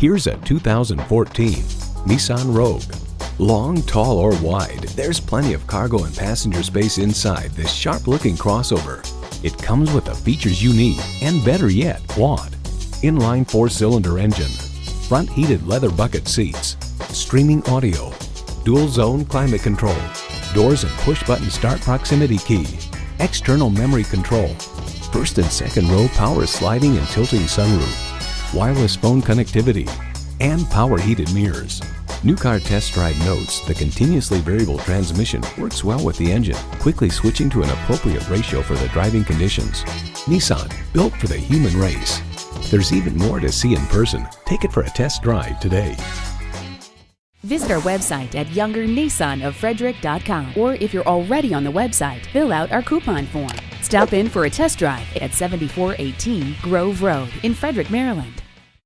Here's a 2014 Nissan Rogue. Long, tall, or wide, there's plenty of cargo and passenger space inside this sharp-looking crossover. It comes with the features you need, and better yet, want. Inline 4-cylinder engine, front heated leather bucket seats, streaming audio, dual-zone climate control, doors and push-button start proximity key, external memory control, first and second row power sliding and tilting sunroof, wireless phone connectivity, and power heated mirrors. New Car Test Drive notes the continuously variable transmission works well with the engine, quickly switching to an appropriate ratio for the driving conditions. Nissan, built for the human race. There's even more to see in person. Take it for a test drive today. Visit our website at youngernissanofrederick.com, or if you're already on the website, fill out our coupon form. Stop in for a test drive at 7418 Grove Road in Frederick, Maryland.